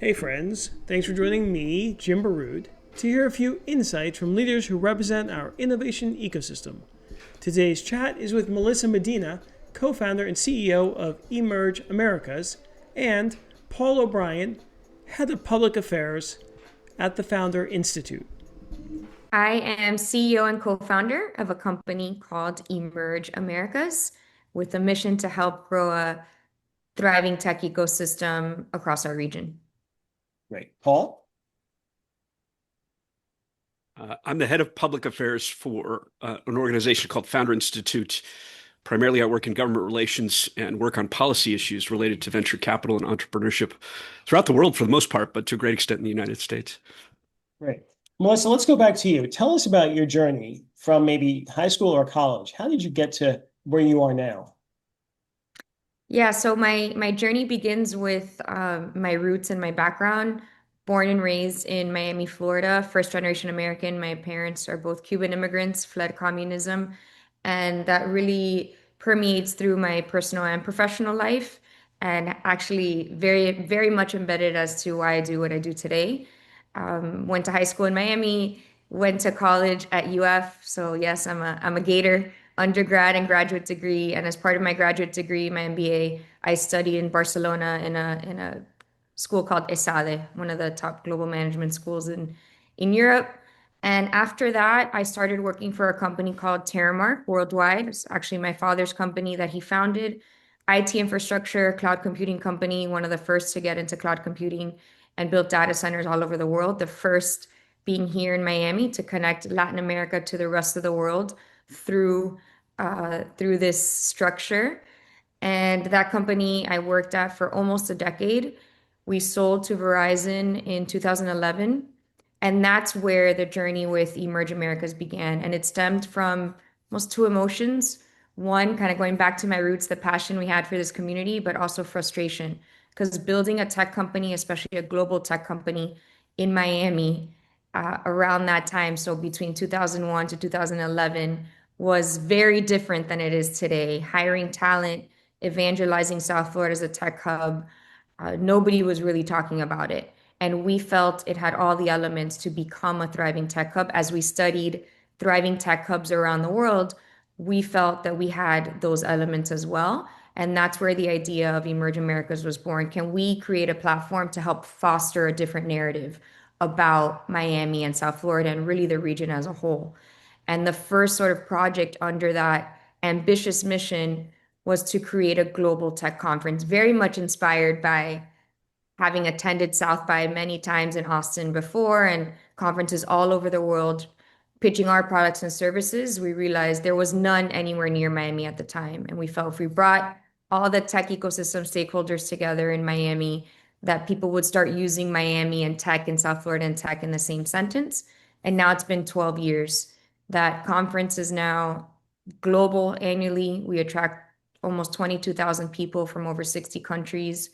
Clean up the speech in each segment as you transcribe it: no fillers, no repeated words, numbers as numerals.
Hey friends, thanks for joining me, Jim Baroud, to hear a few insights from leaders who represent our innovation ecosystem. Today's chat is with Melissa Medina, co-founder and CEO of Emerge Americas, and Paul O'Brien, head of public affairs at the Founder Institute. I am CEO and co-founder of a company called Emerge Americas with a mission to help grow a thriving tech ecosystem across our region. Great. Paul? I'm the head of public affairs for an organization called Founder Institute. Primarily, I work in government relations and work on policy issues related to venture capital and entrepreneurship throughout the world for the most part, but to a great extent in the United States. Great. Melissa, let's go back to you. Tell us about your journey from maybe high school or college. How did you get to where you are now? Yeah, so my journey begins with my roots and my background. Born and raised in Miami, Florida, first generation American. My parents are both Cuban immigrants, fled communism, and that really permeates through my personal and professional life, and actually very much embedded as to why I do what I do today. Went to high school in Miami, went to college at UF. So yes, I'm a Gator, undergrad and graduate degree. And as part of my graduate degree, my MBA, I studied in Barcelona in a school called ESADE, one of the top global management schools in Europe. And after that, I started working for a company called Terramark Worldwide. It's actually my father's company that he founded. IT infrastructure, cloud computing company, one of the first to get into cloud computing and built data centers all over the world. The first being here in Miami to connect Latin America to the rest of the world through through this structure. And that company I worked at for almost a decade. We sold to Verizon in 2011. And that's where the journey with Emerge Americas began. And it stemmed from almost two emotions. One, kind of going back to my roots, the passion we had for this community, but also frustration. Because building a tech company, especially a global tech company in Miami around that time, so between 2001 to 2011, was very different than it is today. Hiring talent, evangelizing South Florida as a tech hub, nobody was really talking about it. And we felt it had all the elements to become a thriving tech hub. As we studied thriving tech hubs around the world, we felt that we had those elements as well. And that's where the idea of Emerge Americas was born. Can we create a platform to help foster a different narrative about Miami and South Florida and really the region as a whole? And the first sort of project under that ambitious mission was to create a global tech conference, very much inspired by having attended South by many times in Austin before and conferences all over the world pitching our products and services. We realized there was none anywhere near Miami at the time. And we felt if we brought all the tech ecosystem stakeholders together in Miami, that people would start using Miami and tech and South Florida and tech in the same sentence. And now it's been 12 years. That conference is now global annually. We attract almost 22,000 people from over 60 countries.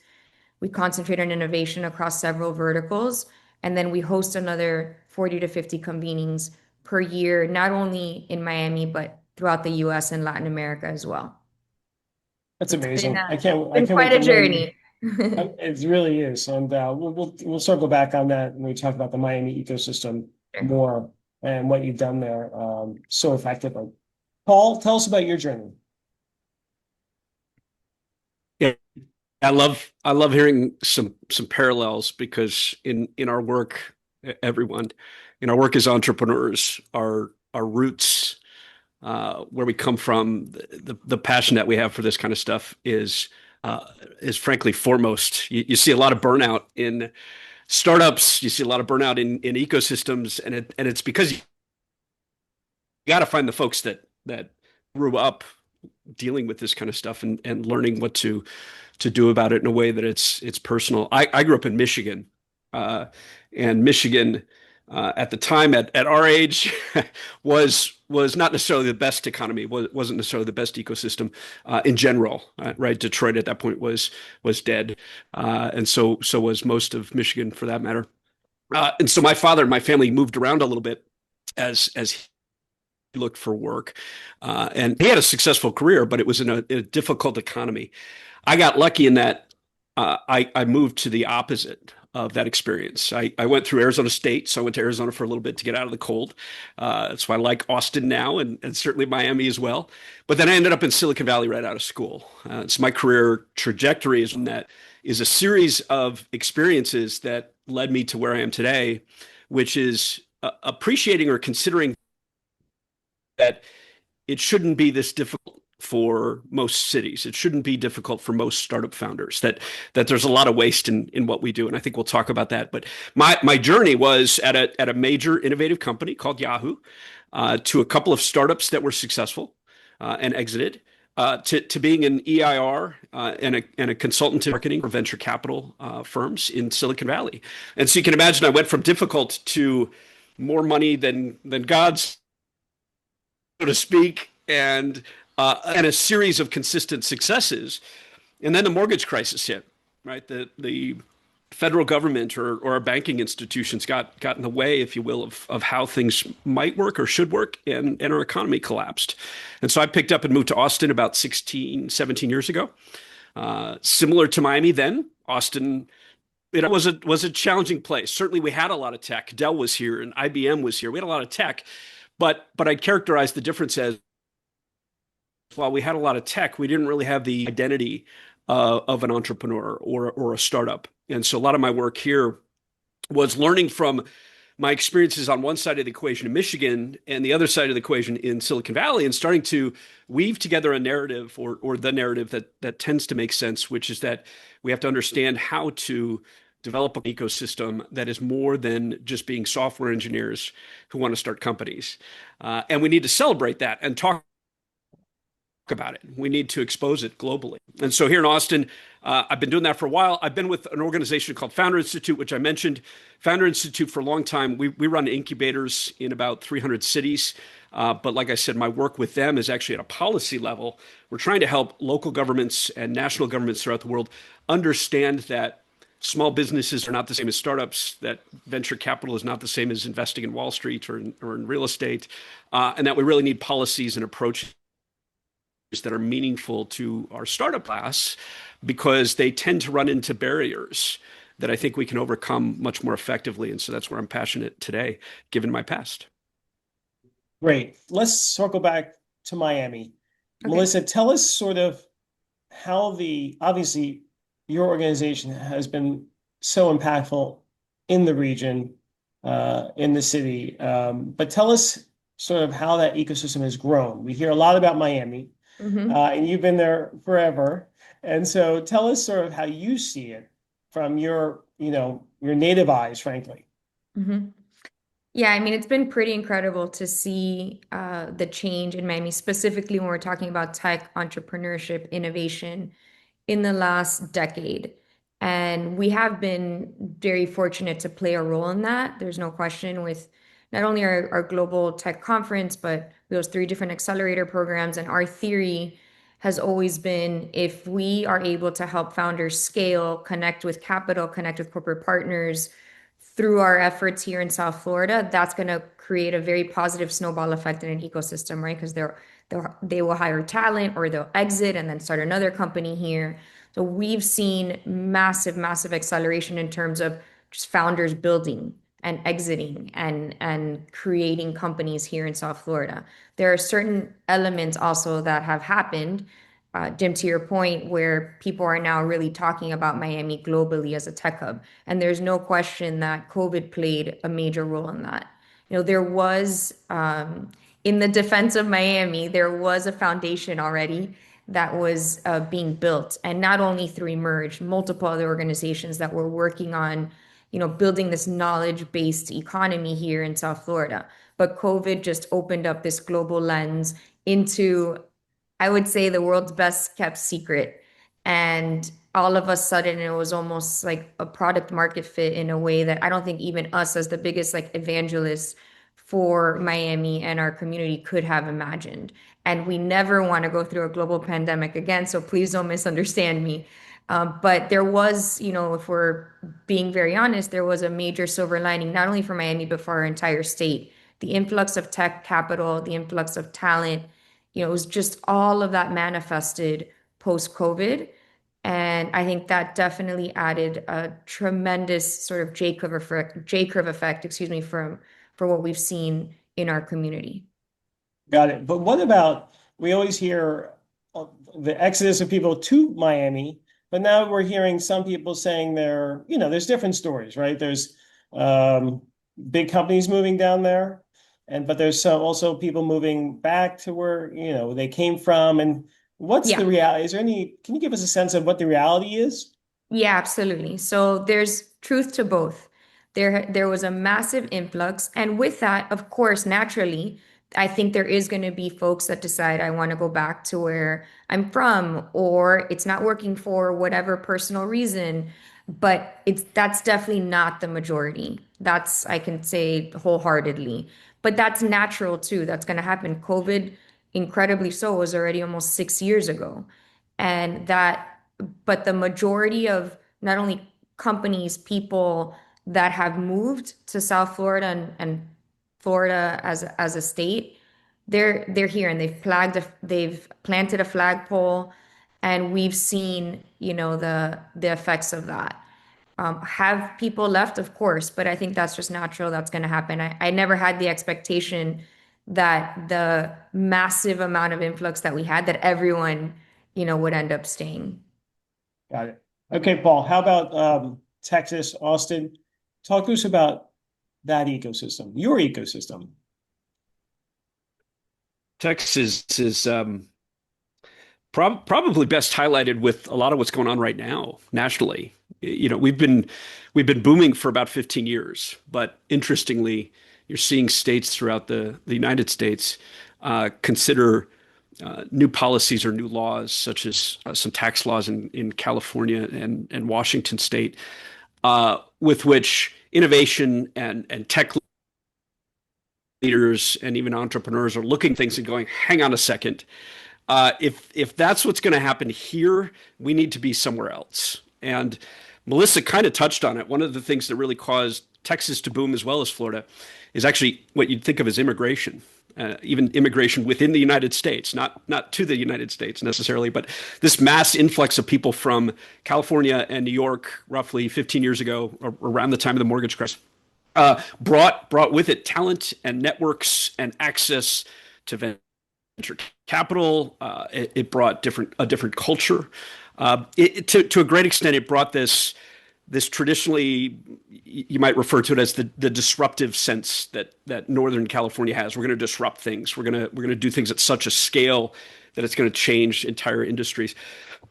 We concentrate on innovation across several verticals, and then we host another 40 to 50 convenings per year, not only in Miami, but throughout the US and Latin America as well. That's It's been, amazing. I been can't wait quite to a learn. journey. It really is. And we'll circle back on that when we talk about the Miami ecosystem Sure. more and what you've done there so effectively. Paul, tell us about your journey. Yeah, I love hearing some parallels because in our work, everyone in our work as entrepreneurs, our roots, where we come from, the passion that we have for this kind of stuff is frankly foremost. You see a lot of burnout in startups, you see a lot of burnout in ecosystems, and it's because you got to find the folks that grew up dealing with this kind of stuff and learning what to do about it in a way that it's personal. I grew up in Michigan, uh, and Michigan at the time at our age was not necessarily the best economy, wasn't necessarily the best ecosystem in general, right? Detroit at that point was dead, and so was most of Michigan for that matter. And so my father and my family moved around a little bit as he looked for work, and he had a successful career, but it was in a difficult economy. I got lucky in that I moved to the opposite of that experience. I went through Arizona State, so I went to Arizona for a little bit to get out of the cold. That's why I like Austin now, and certainly Miami as well. But then I ended up in Silicon Valley right out of school. So my career trajectory is a series of experiences that led me to where I am today, which is appreciating or considering that it shouldn't be this difficult for most cities. It shouldn't be difficult for most startup founders. That there's a lot of waste in what we do, and I think we'll talk about that. But my journey was at a major innovative company called Yahoo, to a couple of startups that were successful and exited. To being an EIR and a consultant in marketing for venture capital firms in Silicon Valley, and so you can imagine I went from difficult to more money than God's, so to speak, and a series of consistent successes. And then the mortgage crisis hit, right? The federal government or our banking institutions got in the way, if you will, of how things might work or should work, and our economy collapsed. And so I picked up and moved to Austin about 16, 17 years ago. Similar to Miami then, Austin, it was a challenging place. Certainly we had a lot of tech. Dell was here and IBM was here. We had a lot of tech, but I characterized the difference as, while we had a lot of tech, we didn't really have the identity of an entrepreneur or a startup. And so a lot of my work here was learning from my experiences on one side of the equation in Michigan and the other side of the equation in Silicon Valley, and starting to weave together a narrative or the narrative that tends to make sense, which is that we have to understand how to develop an ecosystem that is more than just being software engineers who want to start companies. And we need to celebrate that and talk about it. We need to expose it globally. And so here in Austin, I've been doing that for a while. I've been with an organization called Founder Institute, which I mentioned. Founder Institute for a long time. We run incubators in about 300 cities. But like I said, my work with them is actually at a policy level. We're trying to help local governments and national governments throughout the world understand that small businesses are not the same as startups, that venture capital is not the same as investing in Wall Street or in real estate, and that we really need policies and approaches that are meaningful to our startup class, because they tend to run into barriers that I think we can overcome much more effectively. And so that's where I'm passionate today, given my past. Great. Let's circle back to Miami. Okay. Melissa, tell us sort of how obviously your organization has been so impactful in the region, in the city. But tell us sort of how that ecosystem has grown. We hear a lot about Miami, and you've been there forever. And so tell us sort of how you see it from your native eyes, frankly. Yeah, I mean, it's been pretty incredible to see the change in Miami, specifically when we're talking about tech, entrepreneurship, innovation in the last decade. And we have been very fortunate to play a role in that. There's no question, with not only our global tech conference, but those 3 different accelerator programs. And our theory has always been, if we are able to help founders scale, connect with capital, connect with corporate partners through our efforts here in South Florida, that's going to create a very positive snowball effect in an ecosystem, right? Because they will hire talent, or they'll exit and then start another company here. So we've seen massive acceleration in terms of just founders building and exiting and creating companies here in South Florida. There are certain elements also that have happened, Jim, to your point, where people are now really talking about Miami globally as a tech hub. And there's no question that COVID played a major role in that. There was, in the defense of Miami, there was a foundation already that was being built, and not only through Emerge, multiple other organizations that were working on, building this knowledge-based economy here in South Florida. But COVID just opened up this global lens into, I would say, the world's best kept secret. And all of a sudden, it was almost like a product market fit in a way that I don't think even us, as the biggest evangelists for Miami and our community, could have imagined. And we never want to go through a global pandemic again, so please don't misunderstand me. But there was, if we're being very honest, there was a major silver lining, not only for Miami, but for our entire state. The influx of tech capital, the influx of talent, it was just all of that manifested post-COVID. And I think that definitely added a tremendous sort of J curve effect, excuse me, for what we've seen in our community. Got it. But what about, we always hear the exodus of people to Miami, but now we're hearing some people saying there's different stories, right? There's um, big companies moving down there, but there's some also people moving back to where, they came from. And what's the Yeah. reality? Can you give us a sense of what the reality is? Yeah, absolutely. So there's truth to both. There was a massive influx, and with that, of course, naturally, I think there is going to be folks that decide I want to go back to where I'm from, or it's not working for whatever personal reason. But that's definitely not the majority. That's I can say wholeheartedly. But that's natural too. That's going to happen. COVID, incredibly so, was already almost 6 years ago. And but the majority of not only companies, people that have moved to South Florida and Florida as a state, they're here and they've planted a flagpole, and we've seen, the effects of that. Have people left? Of course, but I think that's just natural. That's going to happen. I never had the expectation that the massive amount of influx that we had, that everyone, would end up staying. Got it. Okay, Paul, how about Texas, Austin? Talk to us about that ecosystem, your ecosystem. Texas is probably best highlighted with a lot of what's going on right now nationally. We've been booming for about 15 years, but interestingly, you're seeing states throughout the United States consider new policies or new laws, such as some tax laws in California and Washington State, with which innovation and tech leaders and even entrepreneurs are looking at things and going, hang on a second. If that's what's going to happen here, we need to be somewhere else. And Melissa kind of touched on it. One of the things that really caused Texas to boom as well as Florida is actually what you'd think of as immigration, even immigration within the United States, not to the United States necessarily, but this mass influx of people from California and New York roughly 15 years ago, around the time of the mortgage crisis, brought with it talent and networks and access to venture capital. It brought a different culture. To a great extent, it brought this traditionally, you might refer to it as the disruptive sense that Northern California has. We're going to disrupt things. We're going to do things at such a scale that it's going to change entire industries.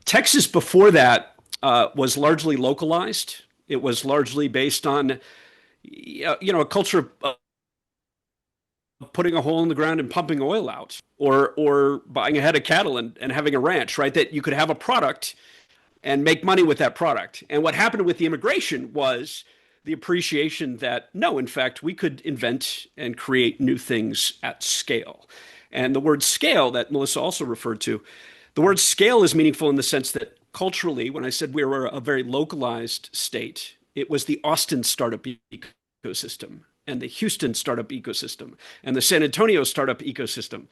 Texas before that was largely localized. It was largely based on a culture of putting a hole in the ground and pumping oil out, or buying a head of cattle and having a ranch, right? That you could have a product and make money with that product. And what happened with the immigration was the appreciation that no, in fact, we could invent and create new things at scale. And the word scale that Melissa also referred to, the word scale is meaningful in the sense that culturally, when I said we were a very localized state, it was the Austin startup ecosystem and the Houston startup ecosystem and the San Antonio startup ecosystem.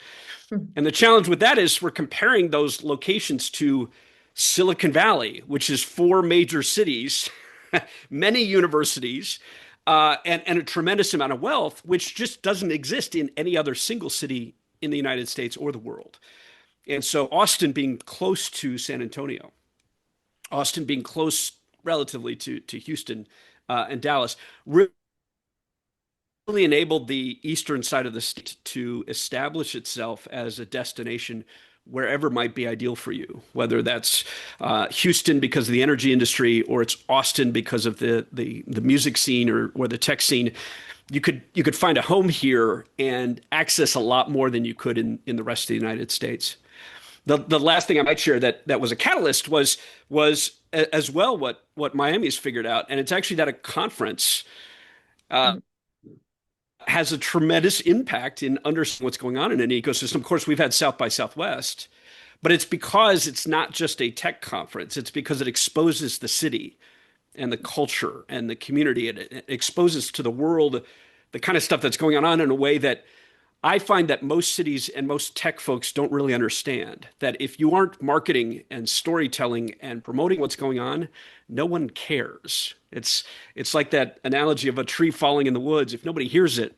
And the challenge with that is we're comparing those locations to Silicon Valley, which is 4 major cities, many universities, and a tremendous amount of wealth, which just doesn't exist in any other single city in the United States or the world. And so Austin being close to San Antonio, Austin being close relatively to Houston and Dallas, really enabled the eastern side of the state to establish itself as a destination wherever might be ideal for you, whether that's Houston because of the energy industry, or it's Austin because of the music scene or the tech scene. You could find a home here and access a lot more than you could in the rest of the United States. The last thing I might share that was a catalyst was as well what Miami's figured out, and it's actually that a conference has a tremendous impact in understanding what's going on in an ecosystem. Of course, we've had South by Southwest, but it's because it's not just a tech conference. It's because it exposes the city and the culture and the community. It exposes to the world the kind of stuff that's going on in a way that I find that most cities and most tech folks don't really understand that if you aren't marketing and storytelling and promoting what's going on, no one cares. It's like that analogy of a tree falling in the woods. If nobody hears it,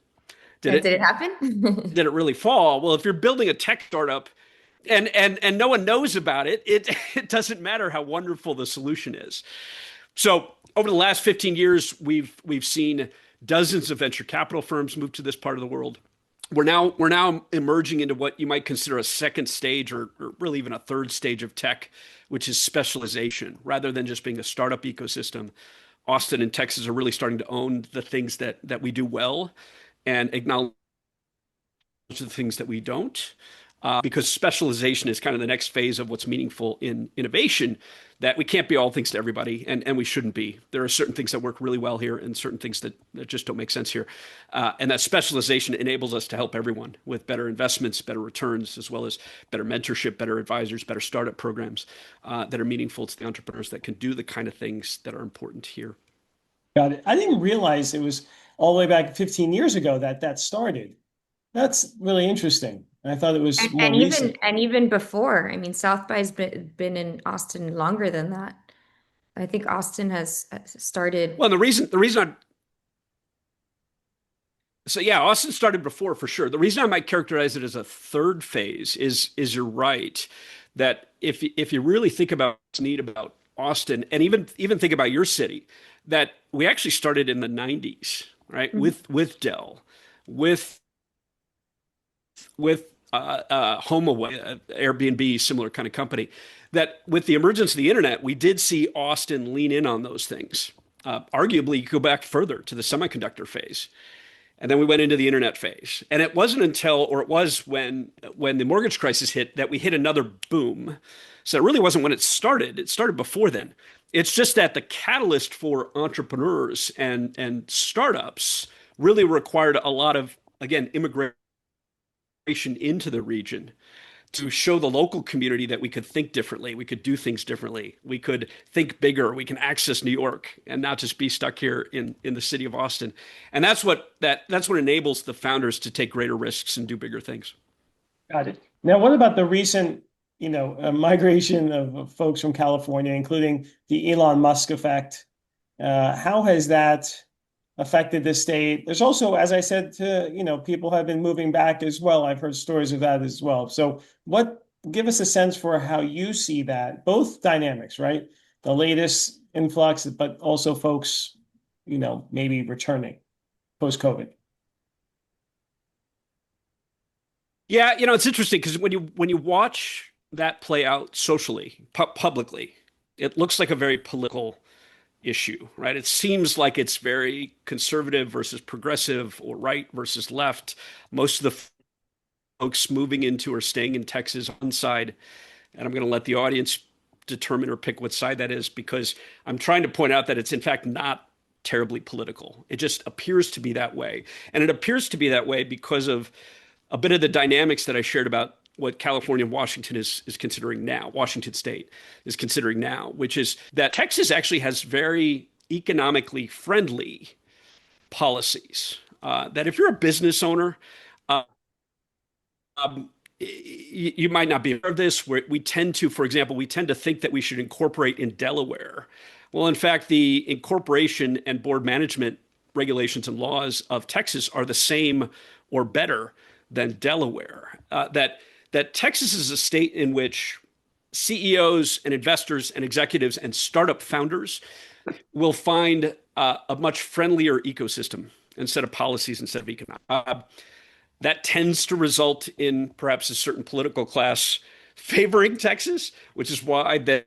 did Did it it happen? did it really fall? Well, if you're building a tech startup and no one knows about it, it doesn't matter how wonderful the solution is. So over the last 15 years, we've seen dozens of venture capital firms move to this part of the world. We're now emerging into what you might consider a second stage or really even a third stage of tech, which is specialization rather than just being a startup ecosystem. Austin and Texas are really starting to own the things that we do well and acknowledge the things that we don't. Because specialization is kind of the next phase of what's meaningful in innovation, that we can't be all things to everybody, and we shouldn't be. There are certain things that work really well here and certain things that just don't make sense here. And that specialization enables us to help everyone with better investments, better returns, as well as better mentorship, better advisors, better startup programs that are meaningful to the entrepreneurs that can do the kind of things that are important here. Got it. I didn't realize it was all the way back 15 years ago that started. That's really interesting. I thought it was more recent. Even before, I mean, South by's been in Austin longer than that. I think Austin has started. Well, so yeah, Austin started before for sure. The reason I might characterize it as a third phase is you're right that if you really think about what's neat about Austin and even think about your city, that we actually started in the 90s, right? Mm-hmm. With Dell, with HomeAway, Airbnb, similar kind of company, that with the emergence of the internet, we did see Austin lean in on those things. Arguably, you could go back further to the semiconductor phase. And then we went into the internet phase. And it wasn't until, or it was when the mortgage crisis hit, that we hit another boom. So it really wasn't when it started. It started before then. It's just that the catalyst for entrepreneurs and startups really required a lot of, again, immigration into the region to show the local community that we could think differently, we could do things differently, we could think bigger, we can access New York and not just be stuck here in the city of Austin. And that's what enables the founders to take greater risks and do bigger things. Got it. Now, what about the recent, migration of folks from California, including the Elon Musk effect? How has that affected the state? There's also, as I said, people have been moving back as well. I've heard stories of that as well. So give us a sense for how you see that, both dynamics, right? The latest influx, but also folks, maybe returning post-COVID. Yeah, it's interesting because when you watch that play out socially, publicly, it looks like a very political issue, right? It seems like it's very conservative versus progressive or right versus left. Most of the folks moving into or staying in Texas on one side, and I'm going to let the audience determine or pick what side that is because I'm trying to point out that it's in fact not terribly political. It just appears to be that way. And it appears to be that way because of a bit of the dynamics that I shared about what California and Washington is considering now, Washington State is considering now, which is that Texas actually has very economically friendly policies. That if you're a business owner, you might not be aware of this. We tend to, for example, think that we should incorporate in Delaware. Well, in fact, the incorporation and board management regulations and laws of Texas are the same or better than Delaware. That Texas is a state in which CEOs and investors and executives and startup founders will find a much friendlier ecosystem instead of policies, instead of economic. That tends to result in perhaps a certain political class favoring Texas, which is why the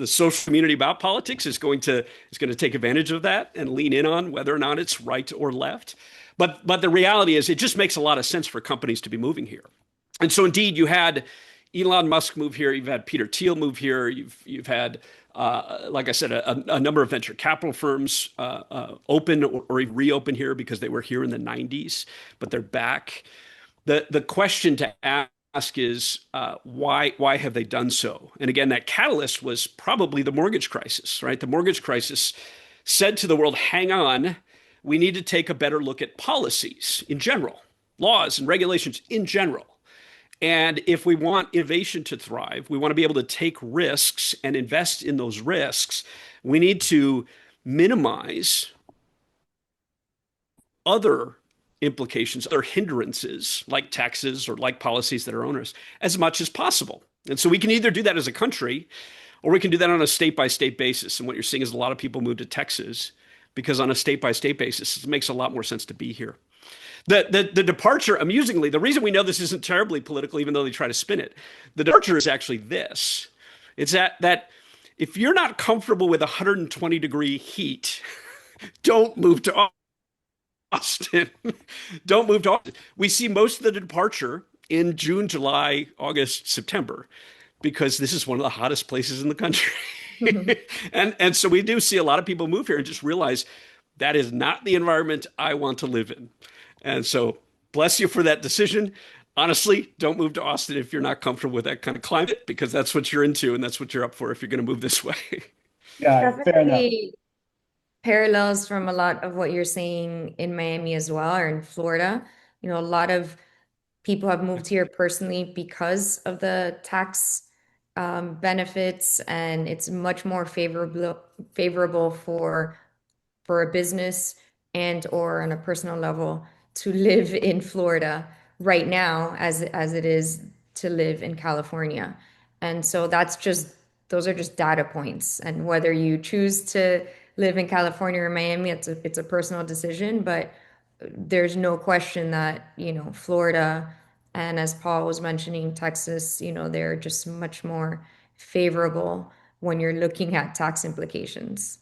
social community about politics is going to take advantage of that and lean in on whether or not it's right or left. But the reality is it just makes a lot of sense for companies to be moving here. And so indeed you had Elon Musk move here, you've had Peter Thiel move here, you've had like I said, a number of venture capital firms open or reopen here because they were here in the 90s, but they're back. The question to ask is why have they done so? And again, that catalyst was probably the mortgage crisis, right? The mortgage crisis said to the world, hang on, we need to take a better look at policies in general, laws and regulations in general. And if we want innovation to thrive, we want to be able to take risks and invest in those risks. We need to minimize other implications, other hindrances like taxes or like policies that are onerous as much as possible. And so we can either do that as a country or we can do that on a state by state basis. And what you're seeing is a lot of people move to Texas because on a state by state basis, it makes a lot more sense to be here. The departure, amusingly, the reason we know this isn't terribly political, even though they try to spin it, the departure is actually this. It's that if you're not comfortable with 120-degree heat, don't move to Austin. Don't move to Austin. We see most of the departure in June, July, August, September, because this is one of the hottest places in the country. And so we do see a lot of people move here and just realize that is not the environment I want to live in. And so bless you for that decision. Honestly, don't move to Austin if you're not comfortable with that kind of climate, because that's what you're into and that's what you're up for if you're going to move this way. Yeah, fair enough. Definitely parallels from a lot of what you're saying in Miami as well, or in Florida. You know, a lot of people have moved here personally because of the tax benefits, and it's much more favorable for a business and or on a personal level to live in Florida right now as it is to live in California. And so those are just data points. And whether you choose to live in California or Miami, it's a personal decision, but there's no question that, you know, Florida and, as Paul was mentioning, Texas, you know, they're just much more favorable when you're looking at tax implications.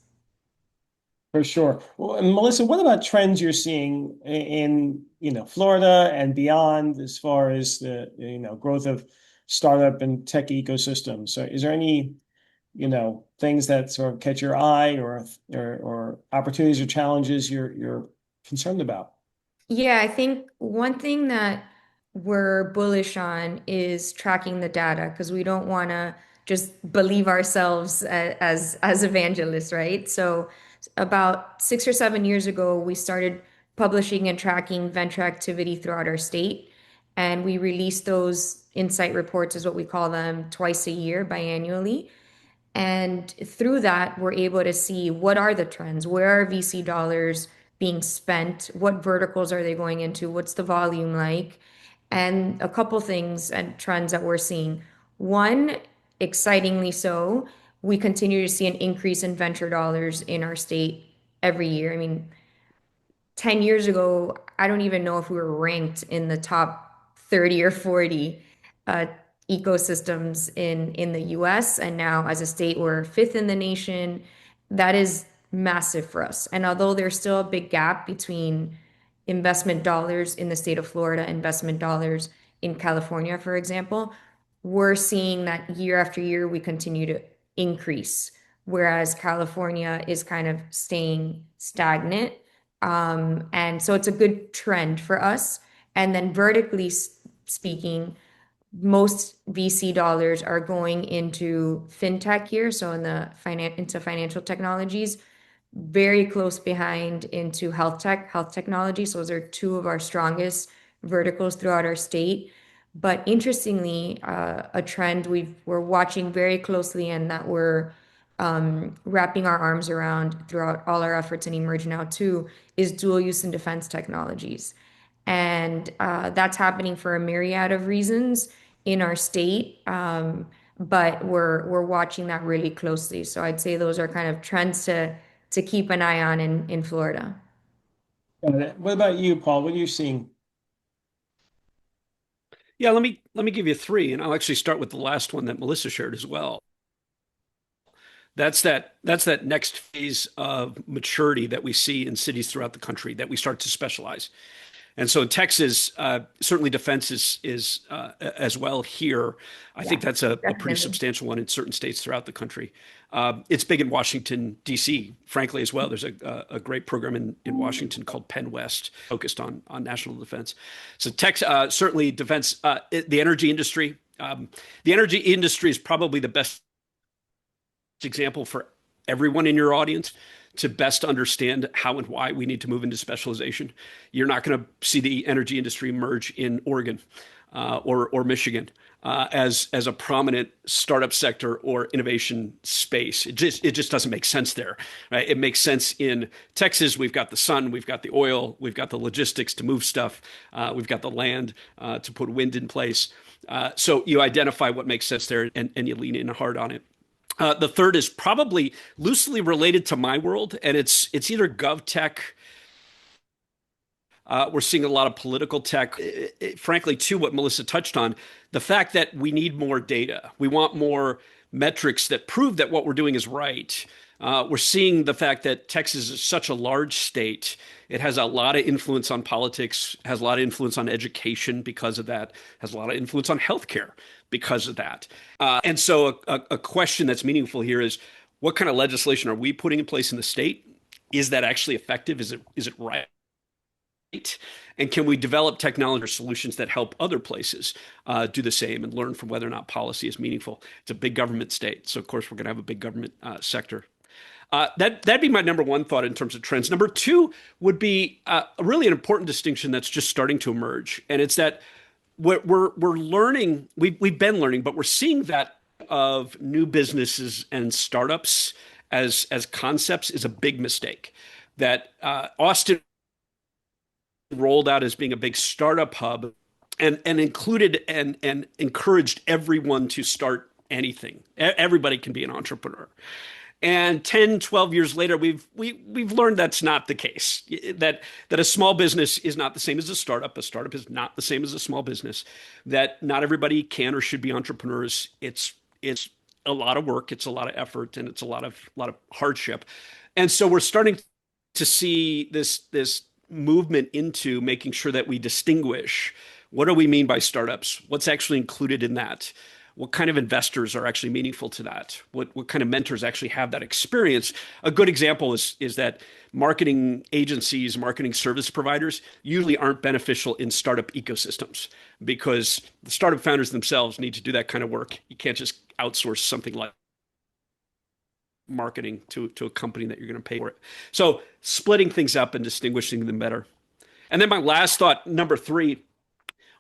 For sure. Well, and Melissa, what about trends you're seeing in, Florida and beyond as far as the, growth of startup and tech ecosystems? So is there any, things that sort of catch your eye or opportunities or challenges you're concerned about? Yeah, I think one thing that we're bullish on is tracking the data, because we don't want to just believe ourselves as evangelists, right? So about 6 or 7 years ago, we started publishing and tracking venture activity throughout our state, and we release those insight reports, is what we call them, twice a year, biannually. And through that, we're able to see what are the trends, where are VC dollars being spent, what verticals are they going into, what's the volume like, and a couple things and trends that we're seeing. One, excitingly so, we continue to see an increase in venture dollars in our state every year. I mean, 10 years ago, I don't even know if we were ranked in the top 30 or 40 uh, ecosystems in the US. And now, as a state, we're fifth in the nation. That is massive for us. And although there's still a big gap between investment dollars in the state of Florida, investment dollars in California, for example, we're seeing that year after year we continue to increase, whereas California is kind of staying stagnant. And so it's a good trend for us. And then vertically speaking, most VC dollars are going into fintech here, so into financial technologies, very close behind into health technology. So those are two of our strongest verticals throughout our state. But interestingly, a trend we're watching very closely and that we're wrapping our arms around throughout all our efforts in Emerge Now too is dual use and defense technologies. And that's happening for a myriad of reasons in our state. But we're watching that really closely. So I'd say those are kind of trends to keep an eye on in Florida. What about you, Paul? What are you seeing? Yeah, let me give you three, and I'll actually start with the last one that Melissa shared as well. That's that next phase of maturity that we see in cities throughout the country, that we start to specialize. And so in Texas, certainly defense is as well here. I think that's a pretty Definitely. substantial one in certain states throughout the country. It's big in Washington, D.C., frankly, as well. There's a great program in Washington called Penn West, focused on national defense. So certainly defense, the energy industry. The energy industry is probably the best example for everyone in your audience to best understand how and why we need to move into specialization. You're not going to see the energy industry emerge in Oregon or Michigan as a prominent startup sector or innovation space. It just doesn't make sense there, right? It makes sense in Texas. We've got the sun, we've got the oil, we've got the logistics to move stuff, we've got the land to put wind in place. So you identify what makes sense there, and you lean in hard on it. The third is probably loosely related to my world, and it's either gov tech. We're seeing a lot of political tech. Frankly, too, what Melissa touched on, the fact that we need more data. We want more metrics that prove that what we're doing is right. We're seeing the fact that Texas is such a large state. It has a lot of influence on politics, has a lot of influence on education because of that, has a lot of influence on healthcare because of that. And so a question that's meaningful here is, what kind of legislation are we putting in place in the state? Is that actually effective? Is it right? And can we develop technology or solutions that help other places do the same and learn from whether or not policy is meaningful? It's a big government state. So, of course, we're going to have a big government sector. That'd be my number one thought in terms of trends. Number two would be really an important distinction that's just starting to emerge. And it's that we're learning, we've been learning, but we're seeing that of new businesses and startups as concepts is a big mistake. That Austin rolled out as being a big startup hub and included and encouraged everyone to start anything. Everybody can be an entrepreneur. And 10, 12 years later, we've learned that's not the case. That a small business is not the same as a startup. A startup is not the same as a small business. That not everybody can or should be entrepreneurs. It's a lot of work, it's a lot of effort, and it's a lot of hardship. And so we're starting to see this movement into making sure that we distinguish what do we mean by startups, what's actually included in that, what kind of investors are actually meaningful to that, what kind of mentors actually have that experience. A good example is that marketing agencies, marketing service providers usually aren't beneficial in startup ecosystems because the startup founders themselves need to do that kind of work. You can't just outsource something like marketing to a company that you're going to pay for it. So splitting things up and distinguishing them better. And then my last thought, number three,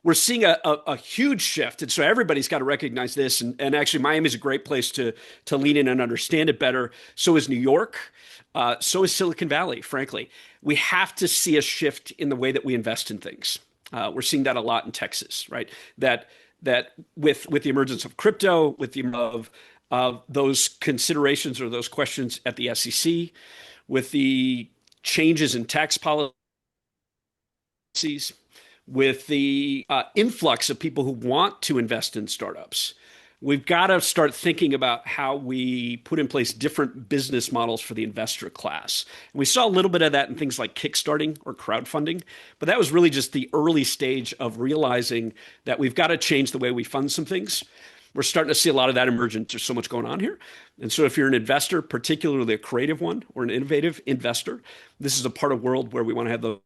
we're seeing a huge shift. And so everybody's got to recognize this. And actually, Miami is a great place to lean in and understand it better. So is New York. So is Silicon Valley, frankly. We have to see a shift in the way that we invest in things. We're seeing that a lot in Texas, right? That with the emergence of crypto, with the of those considerations or those questions at the SEC, with the changes in tax policies, with the influx of people who want to invest in startups, we've got to start thinking about how we put in place different business models for the investor class. And we saw a little bit of that in things like kickstarting or crowdfunding, but that was really just the early stage of realizing that we've got to change the way we fund some things. We're starting to see a lot of that emergence. There's so much going on here. And so if you're an investor, particularly a creative one or an innovative investor, this is a part of the world where we want to have those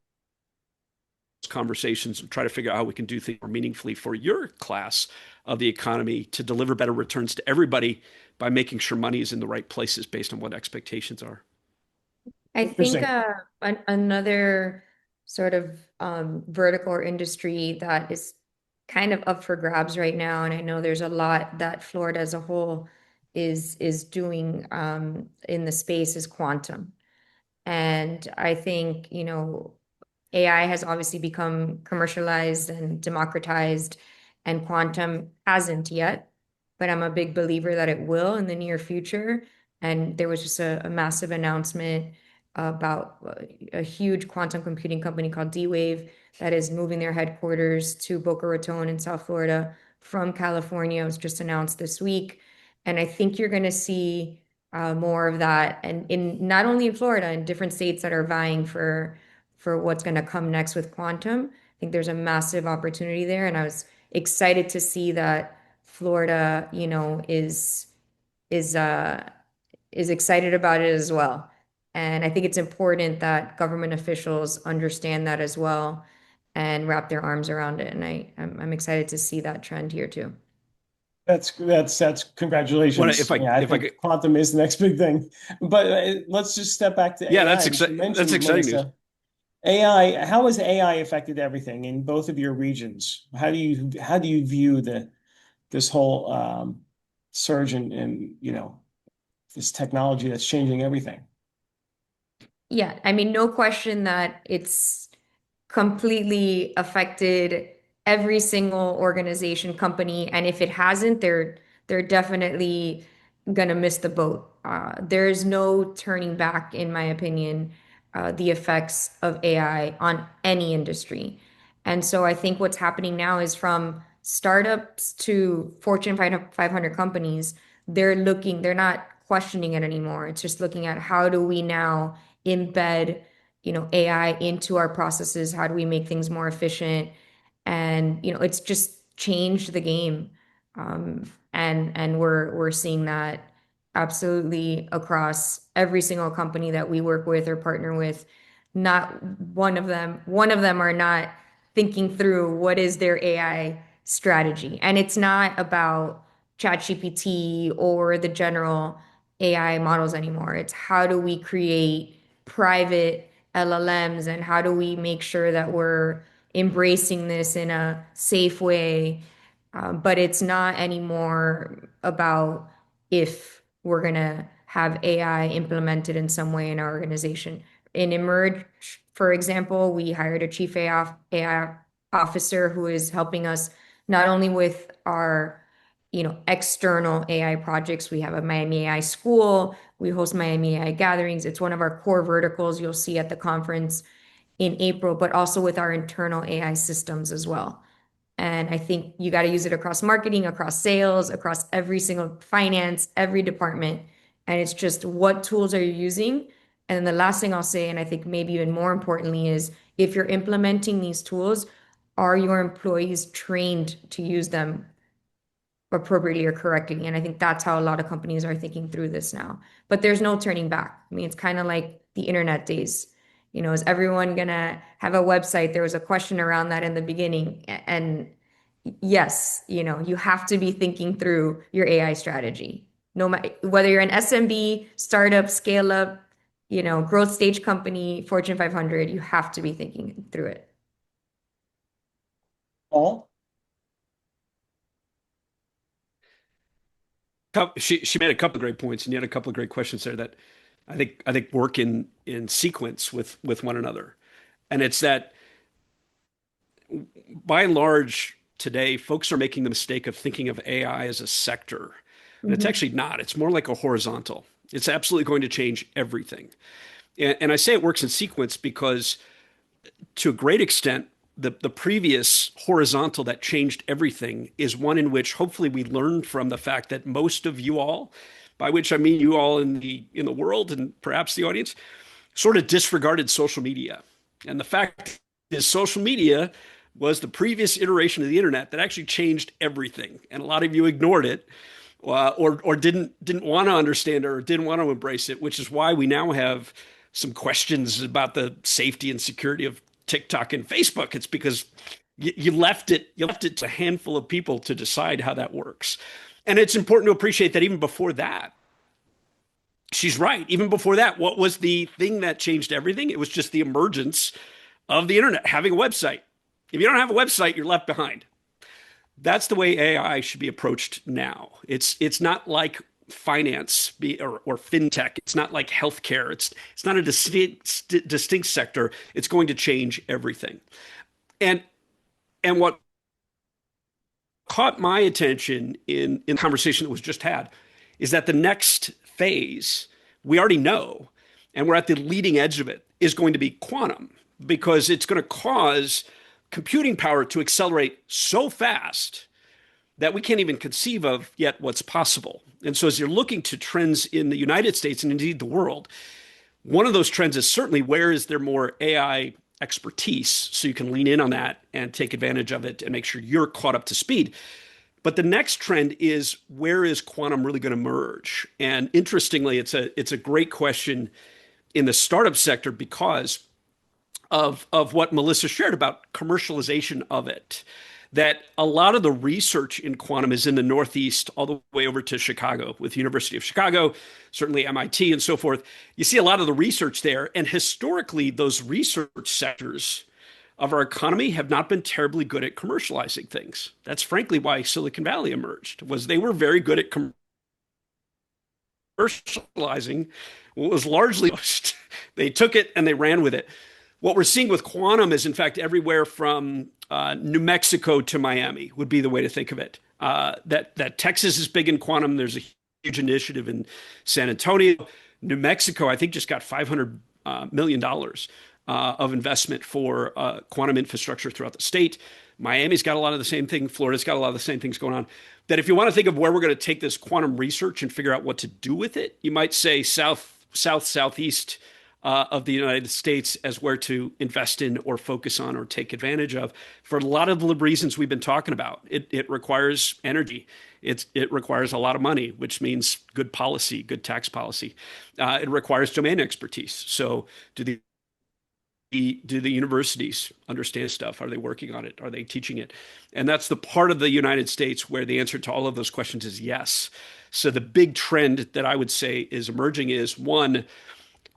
conversations and try to figure out how we can do things more meaningfully for your class of the economy to deliver better returns to everybody by making sure money is in the right places based on what expectations are. I think another sort of vertical or industry that is kind of up for grabs right now, and I know there's a lot that Florida as a whole is doing in the space is quantum. And I think, AI has obviously become commercialized and democratized, and quantum hasn't yet, but I'm a big believer that it will in the near future. And there was just a massive announcement about a huge quantum computing company called D-Wave that is moving their headquarters to Boca Raton in South Florida from California. It was just announced this week. And I think you're going to see more of that. And in not only in Florida, in different states that are vying for what's going to come next with quantum. I think there's a massive opportunity there. And I was excited to see that Florida, is excited about it as well. And I think it's important that government officials understand that as well and wrap their arms around it. And I'm excited to see that trend here too. That's What congratulations. if I Yeah, I if I think could, quantum is the next big thing. But let's just step back to yeah, AI. You that's mentioned, exciting news. Melissa, AI. How has AI affected everything in both of your regions? How do you view this whole surge in this technology that's changing everything? Yeah, I mean, no question that it's completely affected every single organization, company, and if it hasn't, they're definitely gonna miss the boat. There's no turning back, in my opinion, the effects of AI on any industry. And so I think what's happening now is from startups to Fortune 500 companies, they're not questioning it anymore. It's just looking at how do we now embed AI into our processes? How do we make things more efficient? And it's just changed the game. And we're seeing that absolutely across every single company that we work with or partner with. Not one of them are not thinking through what is their AI strategy. And it's not about ChatGPT or the general AI models anymore. It's how do we create private LLMs and how do we make sure that we're embracing this in a safe way. But it's not anymore about if we're going to have AI implemented in some way in our organization. In Emerge, for example, we hired a chief AI officer who is helping us not only with our external AI projects. We have a Miami AI school. We host Miami AI gatherings. It's one of our core verticals you'll see at the conference in April, but also with our internal AI systems as well. And I think you got to use it across marketing, across sales, across every single finance, every department. And it's just what tools are you using? And then the last thing I'll say, and I think maybe even more importantly, is if you're implementing these tools, are your employees trained to use them appropriately or correctly? And I think that's how a lot of companies are thinking through this now. But there's no turning back. I mean, it's kind of like the internet days. Is everyone gonna have a website? There was a question around that in the beginning. And yes, you have to be thinking through your AI strategy. No matter whether you're an SMB, startup, scale up, growth stage company, Fortune 500, you have to be thinking through it. Paul? She made a couple of great points, and you had a couple of great questions there that I think work in sequence with one another. And it's that by and large today, folks are making the mistake of thinking of AI as a sector. And it's Mhm. actually not. It's more like a horizontal. It's absolutely going to change everything. And I say it works in sequence because to a great extent, the previous horizontal that changed everything is one in which hopefully we learned from the fact that most of you all, by which I mean you all in the world and perhaps the audience, sort of disregarded social media. And the fact is social media was the previous iteration of the internet that actually changed everything. And a lot of you ignored it or didn't want to understand it or didn't want to embrace it, which is why we now have some questions about the safety and security of TikTok and Facebook. It's because you left it to a handful of people to decide how that works. And it's important to appreciate that even before that, she's right. Even before that, what was the thing that changed everything? It was just the emergence of the internet, having a website. If you don't have a website, you're left behind. That's the way AI should be approached now. It's not like finance or fintech. It's not like healthcare. It's not a distinct sector. It's going to change everything. And and what caught my attention in the conversation that was just had is that the next phase we already know, and we're at the leading edge of it, is going to be quantum because it's going to cause computing power to accelerate so fast that we can't even conceive of yet what's possible. And so, as you're looking to trends in the United States and indeed the world, one of those trends is certainly where is there more AI expertise so you can lean in on that and take advantage of it and make sure you're caught up to speed. But the next trend is where is quantum really going to merge? And interestingly, it's a great question in the startup sector because of what Melissa shared about commercialization of it. that a lot of the research in quantum is in the Northeast, all the way over to Chicago, with the University of Chicago, certainly MIT and so forth. You see a lot of the research there. And historically, those research sectors of our economy have not been terribly good at commercializing things. That's frankly why Silicon Valley emerged, was they were very good at commercializing what was largely they took it and they ran with it. What we're seeing with quantum is, in fact, everywhere from New Mexico to Miami would be the way to think of it. That Texas is big in quantum. There's a huge initiative in San Antonio. New Mexico, I think, just got $500 million of investment for quantum infrastructure throughout the state. Miami's got a lot of the same thing. Florida's got a lot of the same things going on. That if you want to think of where we're going to take this quantum research and figure out what to do with it, you might say southeast of the United States as where to invest in or focus on or take advantage of for a lot of the reasons we've been talking about. It requires energy. It requires a lot of money, which means good policy, good tax policy. It requires domain expertise. So do the universities understand stuff? Are they working on it? Are they teaching it? And that's the part of the United States where the answer to all of those questions is yes. So the big trend that I would say is emerging is, one,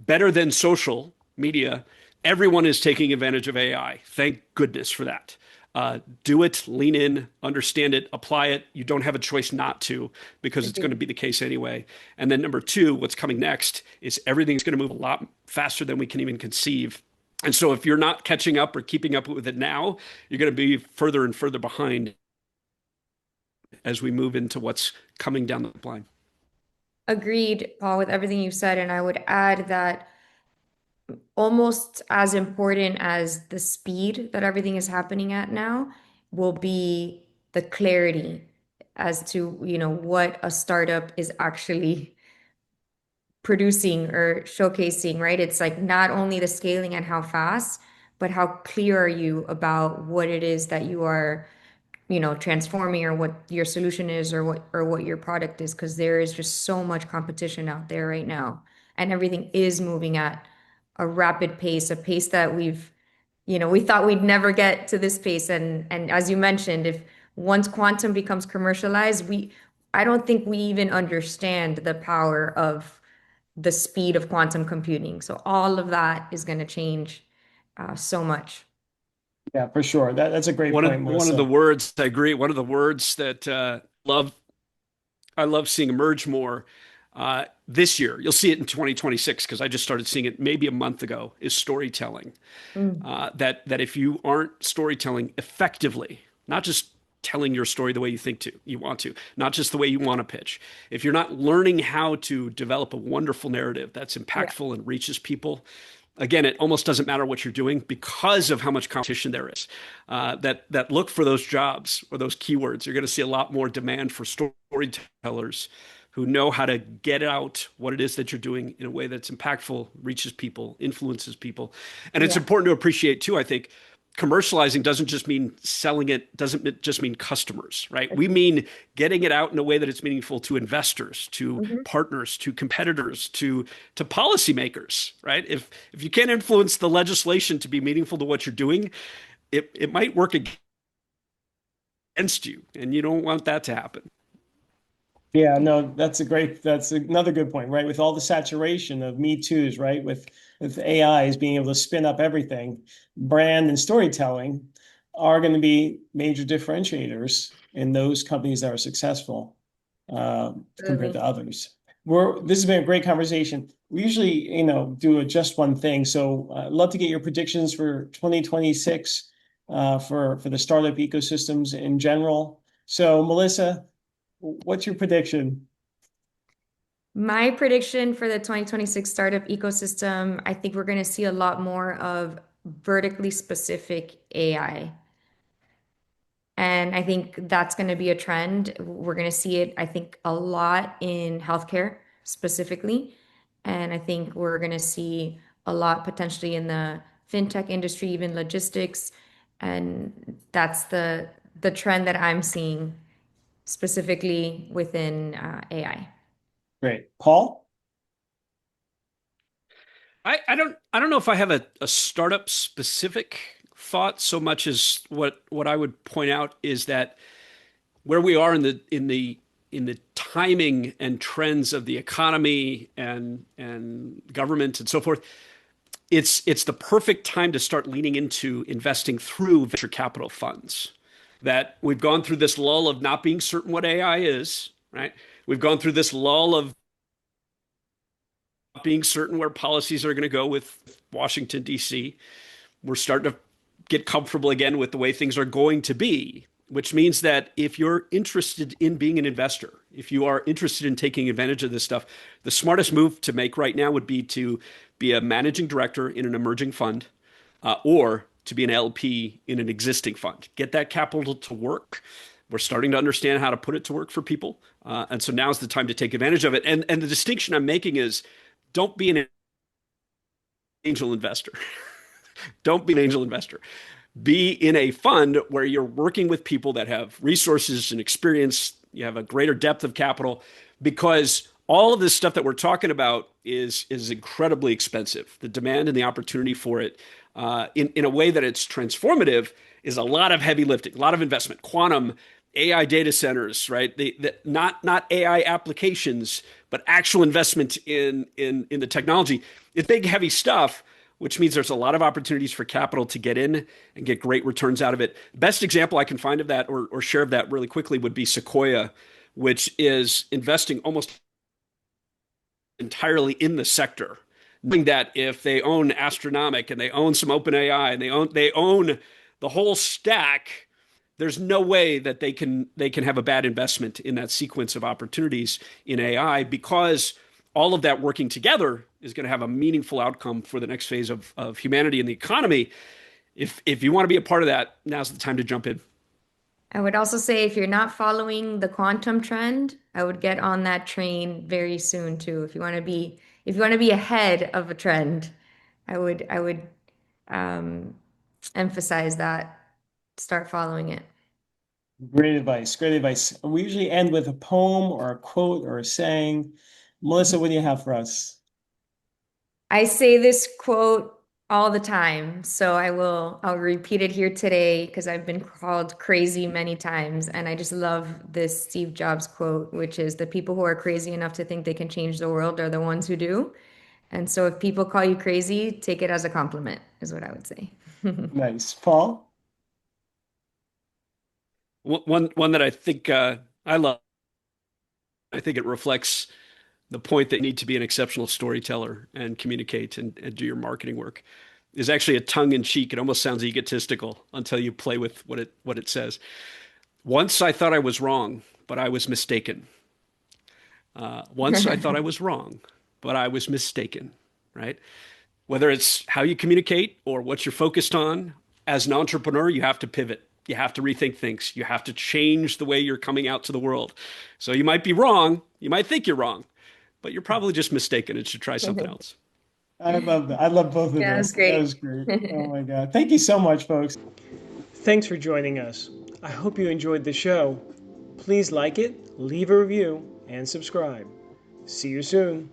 better than social media, everyone is taking advantage of AI. Thank goodness for that. Do it, lean in, understand it, apply it. You don't have a choice not to, because it's going to be the case anyway. And then number two, what's coming next is everything's going to move a lot faster than we can even conceive. And so if you're not catching up or keeping up with it now, you're going to be further and further behind as we move into what's coming down the line. Agreed, Paul, with everything you said. And I would add that almost as important as the speed that everything is happening at now will be the clarity as to, what a startup is actually producing or showcasing, right? It's like not only the scaling and how fast, but how clear are you about what it is that you are, transforming, or what your solution is, or what your product is, because there is just so much competition out there right now, and everything is moving at a rapid pace, a pace that we thought we'd never get to this pace. And as you mentioned, if once quantum becomes commercialized, I don't think we even understand the power of the speed of quantum computing. So all of that is going to change so much. Yeah, for sure. That's a great point, One of Melissa. the words, I agree. One of the words that I love seeing emerge more this year. You'll see it in 2026 because I just started seeing it maybe a month ago. Is storytelling. That if you aren't storytelling effectively, not just telling your story the way you want to, not just the way you want to pitch. If you're not learning how to develop a wonderful narrative that's impactful and reaches people, again, it almost doesn't matter what you're doing because of how much competition there is. That look for those jobs or those keywords. You're going to see a lot more demand for storytellers who know how to get out what it is that you're doing in a way that's impactful, reaches people, influences people. And it's important to appreciate too, I think, commercializing doesn't just mean selling it, doesn't just mean customers, right? We mean getting it out in a way that it's meaningful to investors, to partners, to competitors, to policymakers, right? If you can't influence the legislation to be meaningful to what you're doing, it might work against you, and you don't want that to happen. Yeah, no, that's another good point, right? With all the saturation of Me Too's, right? With AIs being able to spin up everything, brand and storytelling are going to be major differentiators in those companies that are successful compared to others. This has been a great conversation. We usually, do a just one thing. So I'd love to get your predictions for 2026 for the startup ecosystems in general. So Melissa, what's your prediction? My prediction for the 2026 startup ecosystem, I think we're going to see a lot more of vertically specific AI. And I think that's going to be a trend. We're going to see it, I think, a lot in healthcare specifically. And I think we're going to see a lot potentially in the fintech industry, even logistics. And that's the trend that I'm seeing specifically within AI. Great. Paul? I don't know if I have a startup specific thought so much as what I would point out is that where we are in the timing and trends of the economy and government and so forth, it's the perfect time to start leaning into investing through venture capital funds. That we've gone through this lull of not being certain what AI is, right? We've gone through this lull of being certain where policies are going to go with Washington, D.C. We're starting to get comfortable again with the way things are going to be, which means that if you're interested in being an investor, if you are interested in taking advantage of this stuff, the smartest move to make right now would be to be a managing director in an emerging fund, or to be an LP in an existing fund. Get that capital to work. We're starting to understand how to put it to work for people. And so now's the time to take advantage of it. And the distinction I'm making is don't be an angel investor. Don't be an angel investor. Be in a fund where you're working with people that have resources and experience. You have a greater depth of capital, because all of this stuff that we're talking about is incredibly expensive. The demand and the opportunity for it, in a way that it's transformative, is a lot of heavy lifting, a lot of investment, quantum, AI data centers, right? Not AI applications, but actual investment in the technology. It's big, heavy stuff, which means there's a lot of opportunities for capital to get in and get great returns out of it. Best example I can find of that, or share of that really quickly, would be Sequoia, which is investing almost entirely in the sector, knowing that if they own Astronomic and they own some OpenAI and they own the whole stack, there's no way that they can have a bad investment in that sequence of opportunities in AI, because all of that working together is going to have a meaningful outcome for the next phase of humanity and the economy. If you want to be a part of that, now's the time to jump in. I would also say if you're not following the quantum trend, I would get on that train very soon too. If you want to be ahead of a trend, I would um, emphasize that. Start following it. Great advice. Great advice. We usually end with a poem or a quote or a saying. Melissa, what do you have for us? I say this quote all the time, so I'll repeat it here today because I've been called crazy many times, and I just love this Steve Jobs quote, which is the people who are crazy enough to think they can change the world are the ones who do. And so if people call you crazy, take it as a compliment, is what I would say. Nice. Paul? One that I think I love. I think it reflects the point that you need to be an exceptional storyteller and communicate and do your marketing work, is actually a tongue in cheek. It almost sounds egotistical until you play with what it says. Once I thought I was wrong, but I was mistaken. Once I thought I was wrong, but I was mistaken, right? Whether it's how you communicate or what you're focused on, as an entrepreneur, you have to pivot. You have to rethink things. You have to change the way you're coming out to the world. So you might be wrong. You might think you're wrong, but you're probably just mistaken and should try something else. I love that. I love both of Yeah, those. that's That great. was great. Oh my God. Thank you so much, folks. Thanks for joining us. I hope you enjoyed the show. Please like it, leave a review, and subscribe. See you soon.